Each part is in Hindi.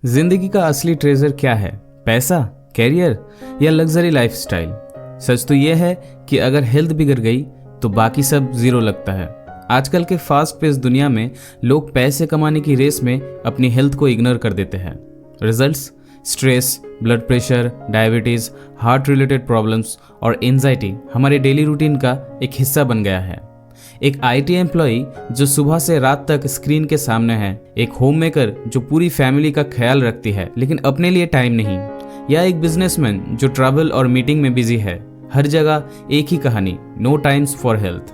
जिंदगी का असली ट्रेजर क्या है? पैसा, कैरियर या लग्जरी लाइफस्टाइल? सच तो यह है कि अगर हेल्थ बिगड़ गई तो बाकी सब जीरो लगता है। आजकल के फास्ट पेस दुनिया में लोग पैसे कमाने की रेस में अपनी हेल्थ को इग्नोर कर देते हैं। Results stress, blood pressure, diabetes, heart related problems और एंजाइटी हमारे डेली रूटीन का एक हिस्सा बन गया है। एक आईटी एम्प्लॉय जो सुबह से रात तक स्क्रीन के सामने है, एक होममेकर जो पूरी फैमिली का ख्याल रखती है लेकिन अपने लिए टाइम नहीं, या एक बिजनेसमैन जो ट्रैवल और मीटिंग में बिजी है। हर जगह एक ही कहानी, नो टाइम्स फॉर हेल्थ।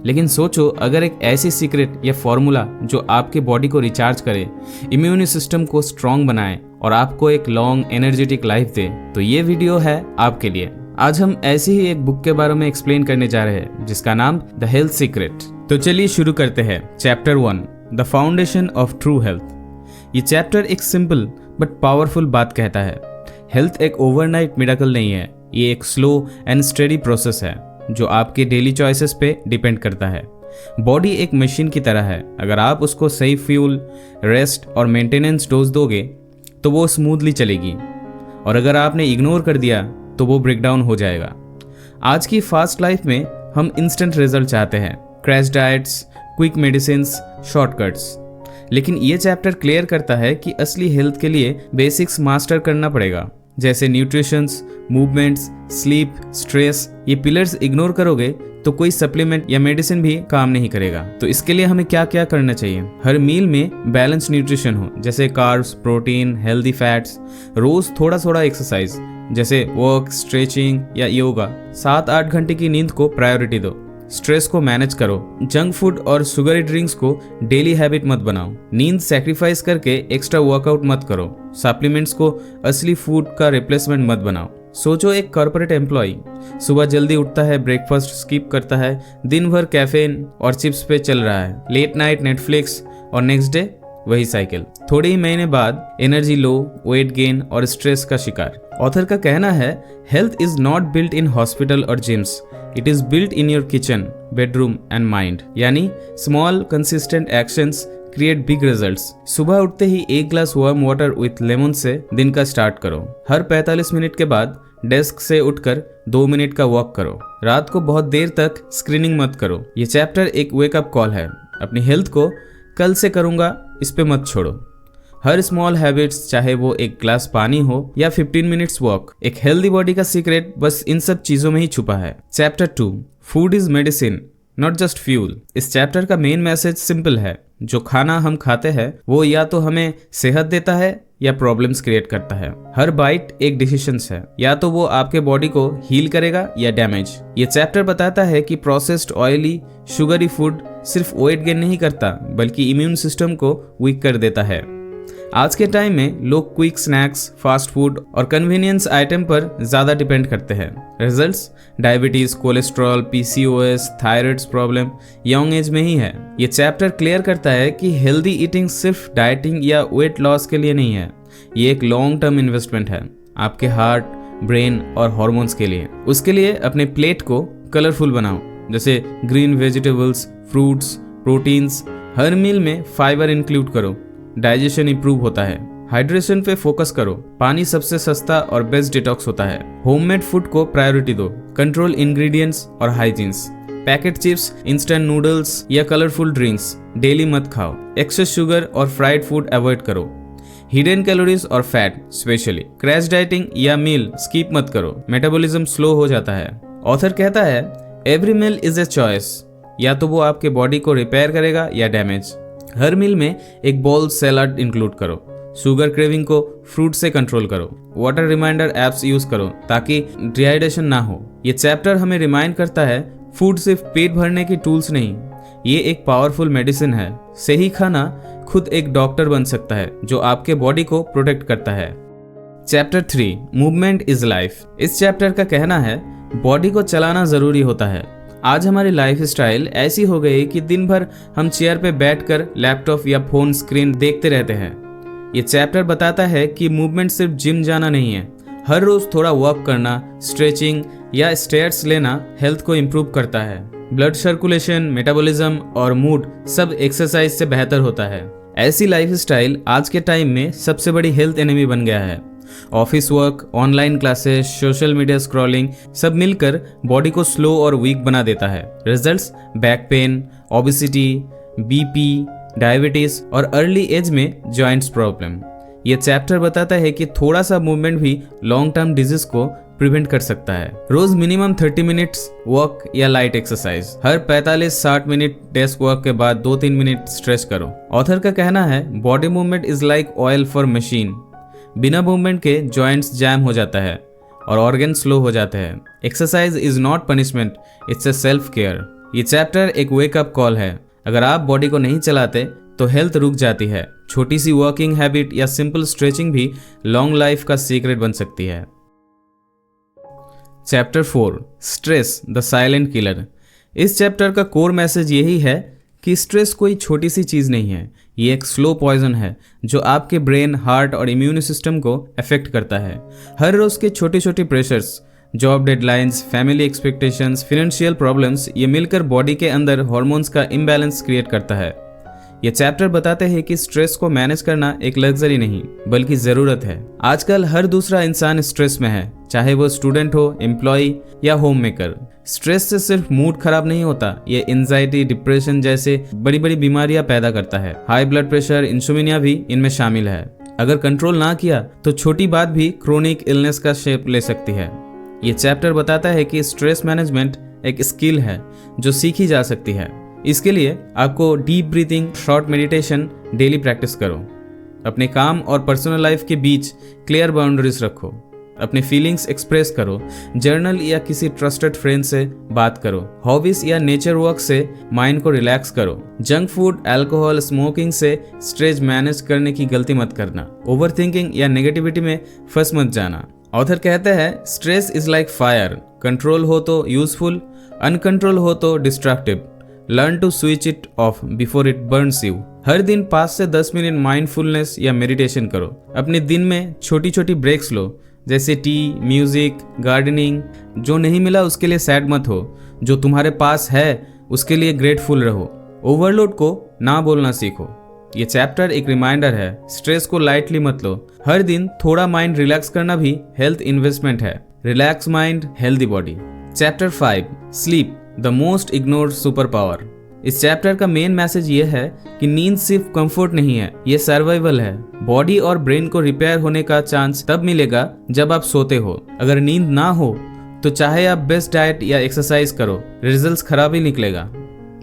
लेकिन सोचो, अगर एक ऐसी सीक्रेट या फॉर्मूला जो आपके बॉडी को रिचार्ज करे, इम्यून सिस्टम को स्ट्रांग बनाए और आपको एक लॉन्ग एनर्जेटिक लाइफ दे, तो ये वीडियो है आपके लिए। आज हम ऐसी ही एक बुक के बारे में एक्सप्लेन करने जा रहे हैं जिसका नाम द हेल्थ सीक्रेट। तो चलिए शुरू करते हैं। Chapter 1, the foundation of true health. ये चैप्टर एक सिंपल बट पावरफुल बात कहता है, हेल्थ एक ओवरनाइट मिरेकल नहीं है, ये एक स्लो एंड स्टेडी प्रोसेस है जो आपके डेली चॉइसेस पे डिपेंड करता है। बॉडी एक मशीन की तरह है, अगर आप उसको सही फ्यूल, रेस्ट और मेंटेनेंस डोज दोगे तो वो स्मूथली चलेगी, और अगर आपने इग्नोर कर दिया तो वो ब्रेकडाउन हो जाएगा। आज की फास्ट लाइफ में हम इंस्टेंट रिजल्ट चाहते हैं, crash diets, quick medicines, shortcuts. लेकिन ये चैप्टर क्लियर करता है कि असली हेल्थ के लिए बेसिक्स मास्टर करना पड़ेगा, जैसे न्यूट्रिशंस, मूवमेंट्स, स्लीप, स्ट्रेस। ये पिलर्स इग्नोर करोगे तो कोई सप्लीमेंट या मेडिसिन भी काम नहीं करेगा। तो इसके लिए हमें क्या क्या करना चाहिए? हर मील में बैलेंस न्यूट्रिशन हो, जैसे कार्ब्स, प्रोटीन, हेल्दी फैट्स। रोज थोड़ा थोड़ा एक्सरसाइज, जैसे वॉक, स्ट्रेचिंग या योगा। 7-8 घंटे की नींद को प्रायोरिटी दो। स्ट्रेस को मैनेज करो। जंक फूड और शुगरी ड्रिंक्स को डेली हैबिट मत बनाओ। नींद सैक्रिफाइस करके एक्स्ट्रा वर्कआउट मत करो। सप्लीमेंट्स को असली फूड का रिप्लेसमेंट मत बनाओ। सोचो, एक कॉर्पोरेट एम्प्लॉय सुबह जल्दी उठता है, ब्रेकफास्ट स्किप करता है, दिन भर कैफीन और चिप्स पे चल रहा है, लेट नाइट नेटफ्लिक्स, और नेक्स्ट डे वही साइकिल। थोड़े ही महीने बाद एनर्जी लो, वेट गेन और स्ट्रेस का शिकार। ऑथर का कहना है, health is not built in hospital और gyms, it is built in your kitchen, bedroom and mind. यानी small consistent actions create big results. सुबह उठते ही एक glass warm water with lemon से दिन का स्टार्ट करो। हर 45 मिनट के बाद डेस्क से उठकर 2 मिनट का वॉक करो। रात को बहुत देर तक स्क्रीनिंग मत करो। ये चैप्टर एक वेकअप कॉल है। अपनी हेल्थ को कल से करूंगा इस पे मत छोड़ो। हर स्मॉल हैबिट्स, चाहे वो एक ग्लास पानी हो या 15 मिनट्स वॉक, एक हेल्दी बॉडी का सीक्रेट बस इन सब चीजों में ही छुपा है। Chapter 2, food is medicine not just fuel. इस चैप्टर का मेन मैसेज सिंपल है, जो खाना हम खाते हैं वो या तो हमें सेहत देता है या प्रॉब्लम्स क्रिएट करता है। हर बाइट एक डिसीजंस है, या तो वो आपके बॉडी को हील करेगा या डैमेज। ये चैप्टर बताता है कि प्रोसेस्ड ऑयली, शुगरी फूड सिर्फ वेट गेन नहीं करता बल्कि इम्यून सिस्टम को वीक कर देता है। आज के टाइम में लोग क्विक स्नैक्स, फास्ट फूड और कन्वीनियंस आइटम पर ज्यादा डिपेंड करते हैं। Results diabetes, cholesterol, PCOS, thyroid problem young age में ही है। ये चैप्टर क्लियर करता है कि हेल्दी ईटिंग सिर्फ डाइटिंग या वेट लॉस के लिए नहीं है, ये एक लॉन्ग टर्म इन्वेस्टमेंट है आपके हार्ट, ब्रेन और हॉर्मोन्स के लिए। उसके लिए अपने प्लेट को कलरफुल बनाओ, जैसे ग्रीन वेजिटेबल्स, फ्रूट्स, प्रोटीन्स। हर मील में फाइबर इंक्लूड करो, डाइजेशन इंप्रूव होता है। हाइड्रेशन पे फोकस करो, पानी सबसे सस्ता और बेस्ट डिटॉक्स होता है। होममेड फूड को प्रायोरिटी दो, कंट्रोल इंग्रेडिएंट्स और hygienes. Packet chips, instant noodles या कलरफुल ड्रिंक्स डेली मत खाओ। एक्सेस शुगर और फ्राइड फूड अवॉइड करो। हिडन कैलोरीज और फैट स्पेशली। क्रैश डाइटिंग या मील स्किप मत करो, मेटाबॉलिज्म स्लो हो जाता है। ऑथर कहता है, every meal is a choice, या तो वो आपके बॉडी को रिपेयर करेगा या डैमेज। हर मील में एक बोल सैलाड इंक्लूड करो। शुगर क्रेविंग को फ्रूट से कंट्रोल करो। वाटर रिमाइंडर एप्स यूज करो ताकि डिहाइड्रेशन ना हो। ये चैप्टर हमें रिमाइंड करता है, फूड सिर्फ पेट भरने की टूल्स नहीं, ये एक पावरफुल मेडिसिन है। सही खाना खुद एक डॉक्टर बन सकता है जो आपके बॉडी को प्रोटेक्ट करता है। Chapter 3, movement is life. इस चैप्टर का कहना है, बॉडी को चलाना जरूरी होता है। आज हमारी लाइफस्टाइल ऐसी हो गई कि दिन भर हम चेयर पे बैठकर लैपटॉप या फोन स्क्रीन देखते रहते हैं। ये चैप्टर बताता है कि मूवमेंट सिर्फ जिम जाना नहीं है, हर रोज थोड़ा वॉक करना, स्ट्रेचिंग या स्टेयर्स लेना हेल्थ को इम्प्रूव करता है। ब्लड सर्कुलेशन, मेटाबॉलिज्म और मूड सब एक्सरसाइज से बेहतर होता है। ऐसी लाइफस्टाइल आज के टाइम में सबसे बड़ी हेल्थ एनिमी बन गया है। Office work, online classes, social media scrolling सब मिलकर बॉडी को स्लो और वीक बना देता है। Results back pain, obesity, BP, diabetes और अर्ली एज में जॉइंट्स प्रॉब्लम। ये चैप्टर बताता है कि थोड़ा सा मूवमेंट भी लॉन्ग टर्म डिजीज को प्रिवेंट कर सकता है। रोज मिनिमम 30 मिनट्स वॉक या लाइट एक्सरसाइज, हर 45-60 मिनट डेस्क वर्क के बाद 2-3 मिनट स्ट्रेच करो। ऑथर का कहना है body movement is like oil for machine. बिना मूवमेंट के जॉइंट्स जैम हो जाता है और ऑर्गन स्लो हो जाते हैं। Exercise is not punishment, it's a self care. ये चैप्टर एक वेकअप कॉल है। अगर आप बॉडी को नहीं चलाते तो हेल्थ रुक जाती है। छोटी सी वर्किंग हैबिट या सिंपल स्ट्रेचिंग भी लॉन्ग लाइफ का सीक्रेट बन सकती है। Chapter 4, stress the silent killer. इस चैप्टर का कोर मैसेज यही है कि स्ट्रेस कोई छोटी सी चीज़ नहीं है। ये एक स्लो पॉइजन है जो आपके ब्रेन, हार्ट और इम्यून सिस्टम को अफेक्ट करता है। हर रोज़ के छोटे छोटे pressures, job deadlines, family expectations, financial problems, ये मिलकर बॉडी के अंदर हॉर्मोन्स का इम्बैलेंस क्रिएट करता है। ये चैप्टर बताते हैं कि स्ट्रेस को मैनेज करना एक लग्जरी नहीं बल्कि ज़रूरत है। आजकल हर दूसरा इंसान स्ट्रेस में है, चाहे वो स्टूडेंट हो, एम्प्लॉय या होम मेकर। स्ट्रेस से सिर्फ मूड खराब नहीं होता, ये एंजाइटी, डिप्रेशन जैसे बड़ी बड़ी बीमारियां पैदा करता है। हाई ब्लड प्रेशर, इंसोमिनिया भी इनमें शामिल है। अगर कंट्रोल ना किया तो छोटी बात भी क्रोनिक इलनेस का शेप ले सकती है। ये चैप्टर बताता है कि स्ट्रेस मैनेजमेंट एक स्किल है जो सीखी जा सकती है। इसके लिए आपको deep breathing, short meditation daily practice करो। अपने काम और पर्सनल लाइफ के बीच क्लियर बाउंड्रीज रखो। अपने फीलिंग्स एक्सप्रेस करो। जर्नल या किसी ट्रस्टेड फ्रेंड से बात करो। हॉबीज या नेचर वॉक से माइंड को रिलैक्स करो। जंक फूड, अल्कोहल, स्मोकिंग से स्ट्रेस मैनेज करने की गलती मत करना। ओवर थिंकिंग या नेगेटिविटी में फंस मत जाना। ऑथर कहते हैं stress is like fire, control हो तो यूजफुल, अनकंट्रोल हो तो destructive. Learn to switch it off before it burns you. हर दिन 5 से 10 मिनट माइंडफुलनेस या मेडिटेशन करो। अपने दिन में छोटी छोटी ब्रेक्स लो, जैसे टी, म्यूजिक, गार्डनिंग। जो नहीं मिला उसके लिए सैड मत हो, जो तुम्हारे पास है उसके लिए ग्रेटफुल रहो। ओवरलोड को ना बोलना सीखो। ये चैप्टर एक रिमाइंडर है, स्ट्रेस को लाइटली मत लो। हर दिन थोड़ा माइंड रिलैक्स करना भी हेल्थ इन्वेस्टमेंट है। Relax mind, healthy body. Chapter 5, sleep the most ignored super power. इस चैप्टर का मेन मैसेज ये है कि नींद सिर्फ कंफर्ट नहीं है, ये सर्वाइवल है। बॉडी और ब्रेन को रिपेयर होने का चांस तब मिलेगा जब आप सोते हो। अगर नींद ना हो तो चाहे आप बेस्ट डाइट या एक्सरसाइज करो, रिजल्ट्स खराब ही निकलेगा।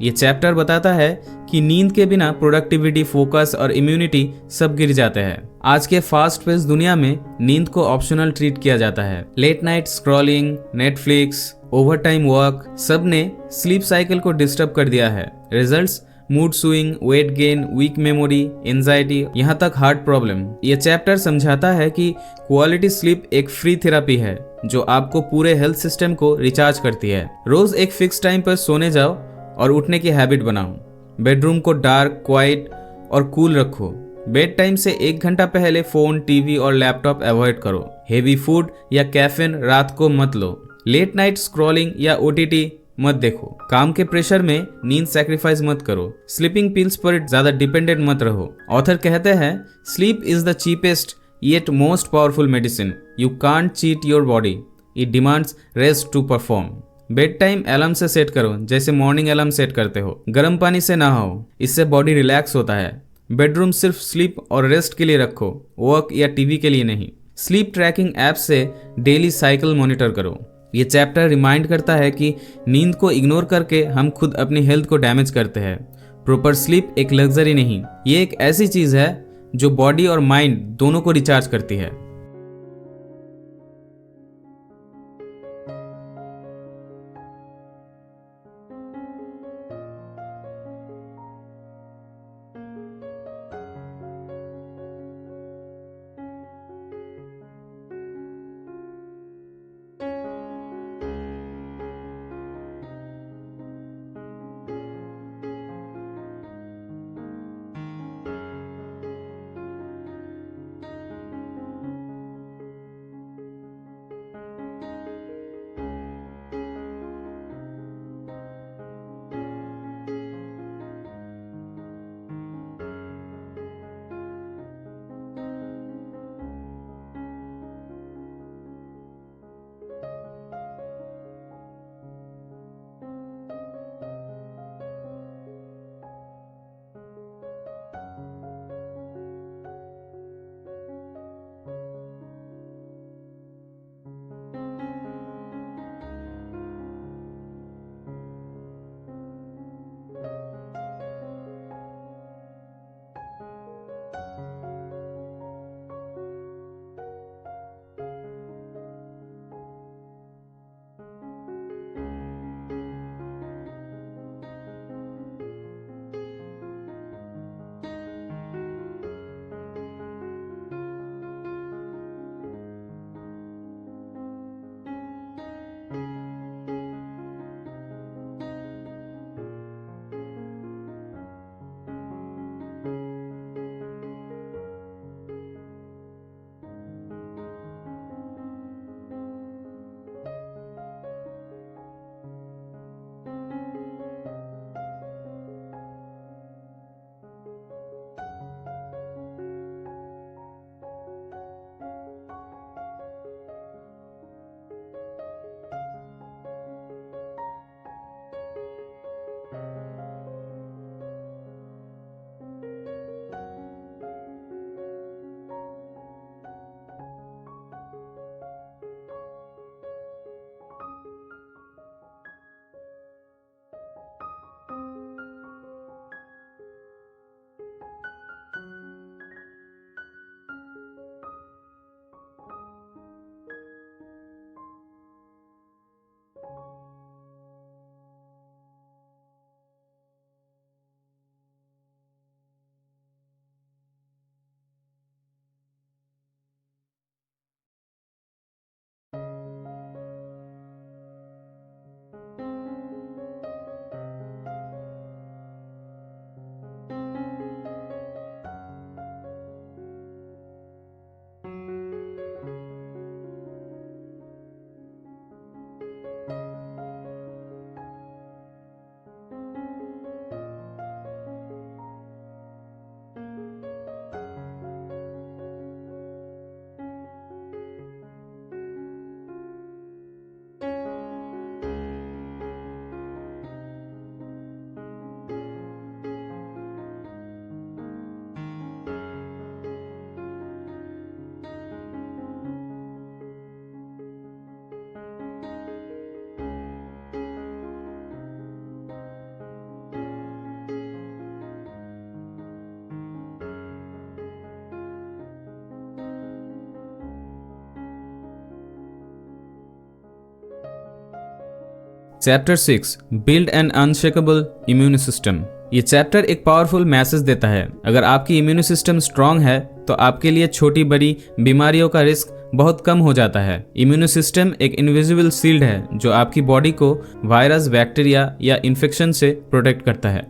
ये चैप्टर बताता है कि नींद के बिना प्रोडक्टिविटी, फोकस और इम्यूनिटी सब गिर जाते हैं। आज के फास्ट पेस दुनिया में नींद को ऑप्शनल ट्रीट किया जाता है। Late night scrolling, Netflix, overtime work सब ने स्लीप साइकिल को डिस्टर्ब कर दिया है। Results mood swing, weight gain, weak memory, anxiety, यहाँ तक हार्ट प्रॉब्लम। ये चैप्टर समझाता है कि क्वालिटी स्लीप एक फ्री थेरेपी है जो आपको पूरे हेल्थ सिस्टम को रिचार्ज करती है। रोज एक फिक्स टाइम पर सोने जाओ और उठने की हैबिट बनाओ। बेडरूम को डार्क, क्वाइट और कूल रखो। बेड टाइम से 1 घंटा पहले फोन, टीवी और लैपटॉप अवॉइड करो। हेवी फूड या कैफीन रात को मत लो। लेट नाइट स्क्रॉलिंग या ओटीटी मत देखो। काम के प्रेशर में नींद सैक्रिफाइस मत करो। स्लीपिंग पिल्स पर ज्यादा डिपेंडेंट मत रहो। ऑथर कहते हैं sleep is the cheapest yet most powerful medicine. You can't cheat your body, it demands rest to perform. Bedtime alarm से सेट करो, जैसे मॉर्निंग अलार्म सेट करते हो। गर्म पानी से नहाओ, इससे बॉडी रिलैक्स होता है। बेडरूम सिर्फ स्लीप और रेस्ट के लिए रखो, वर्क या टीवी के लिए नहीं। स्लीप ट्रैकिंग ऐप से डेली साइकिल मॉनिटर करो। ये चैप्टर रिमाइंड करता है कि नींद को इग्नोर करके हम खुद अपनी हेल्थ को डैमेज करते हैं। प्रॉपर स्लीप एक लग्जरी नहीं, ये एक ऐसी चीज है जो बॉडी और माइंड दोनों को रिचार्ज करती है। Chapter 6 build an unshakeable immune system. ये चैप्टर एक पावरफुल मैसेज देता है, अगर आपकी इम्यून सिस्टम स्ट्रांग है तो आपके लिए छोटी बड़ी बीमारियों का रिस्क बहुत कम हो जाता है। इम्यून सिस्टम एक इनविजिबल शील्ड है जो आपकी बॉडी को वायरस, बैक्टीरिया या इन्फेक्शन से प्रोटेक्ट करता है।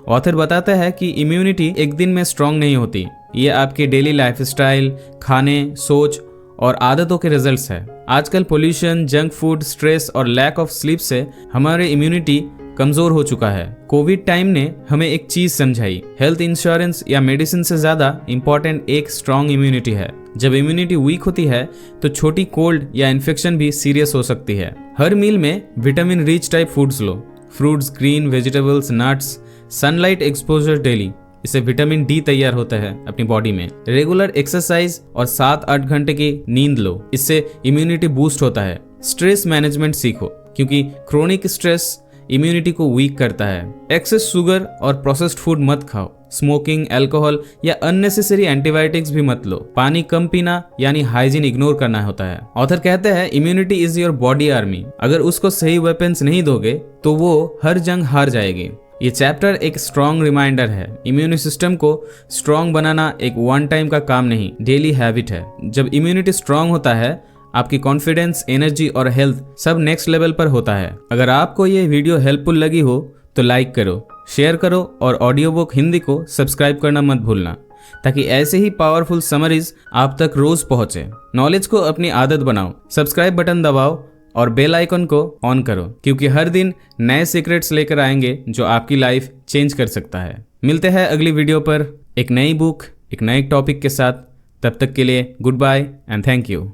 ऑथर बताता है कि इम्यूनिटी एक दिन में स्ट्रांग नहीं होती, ये आपके डेली लाइफस्टाइल, खाने, सोच और आदतों के रिजल्ट्स है। आजकल पोल्यूशन, जंक फूड, स्ट्रेस और लैक ऑफ स्लीप से हमारे इम्यूनिटी कमजोर हो चुका है। कोविड टाइम ने हमें एक चीज समझाई, हेल्थ इंश्योरेंस या मेडिसिन से ज्यादा इंपॉर्टेंट एक स्ट्रांग इम्यूनिटी है। जब इम्यूनिटी वीक होती है तो छोटी कोल्ड या इन्फेक्शन भी सीरियस हो सकती है। हर मील में विटामिन रिच टाइप फूड्स लो, fruits, green vegetables, nuts, sunlight exposure daily, इससे विटामिन डी तैयार होता है अपनी बॉडी में। रेगुलर एक्सरसाइज और 7-8 घंटे की नींद लो, इससे इम्यूनिटी बूस्ट होता है। स्ट्रेस मैनेजमेंट सीखो, क्योंकि क्रोनिक स्ट्रेस इम्यूनिटी को वीक करता है। एक्सेस शुगर और प्रोसेस्ड फूड मत खाओ। स्मोकिंग, अल्कोहल या अननेसेसरी एंटीबायोटिक्स भी मत लो। पानी कम पीना यानी हाइजीन इग्नोर करना होता है। ऑथर कहते हैं immunity is your body army, अगर उसको सही वेपन्स नहीं दोगे तो वो हर जंग हार जाएगी। ये चैप्टर एक स्ट्रॉन्ग रिमाइंडर है, इम्यून सिस्टम को स्ट्रॉन्ग बनाना एक वन टाइम का काम नहीं, डेली हैबिट है। जब इम्यूनिटी स्ट्रॉन्ग होता है आपकी कॉन्फिडेंस, एनर्जी और हेल्थ सब नेक्स्ट लेवल पर होता है। अगर आपको ये वीडियो हेल्पफुल लगी हो तो लाइक करो, शेयर करो और ऑडियो बुक हिंदी को सब्सक्राइब करना मत भूलना, ताकि ऐसे ही पावरफुल समरीज आप तक रोज पहुंचे। नॉलेज को अपनी आदत बनाओ, सब्सक्राइब बटन दबाओ और बेल आइकन को ऑन करो, क्योंकि हर दिन नए सीक्रेट्स लेकर आएंगे जो आपकी लाइफ चेंज कर सकता है। मिलते हैं अगली वीडियो पर एक नई बुक, एक नए टॉपिक के साथ। तब तक के लिए goodbye and thank you.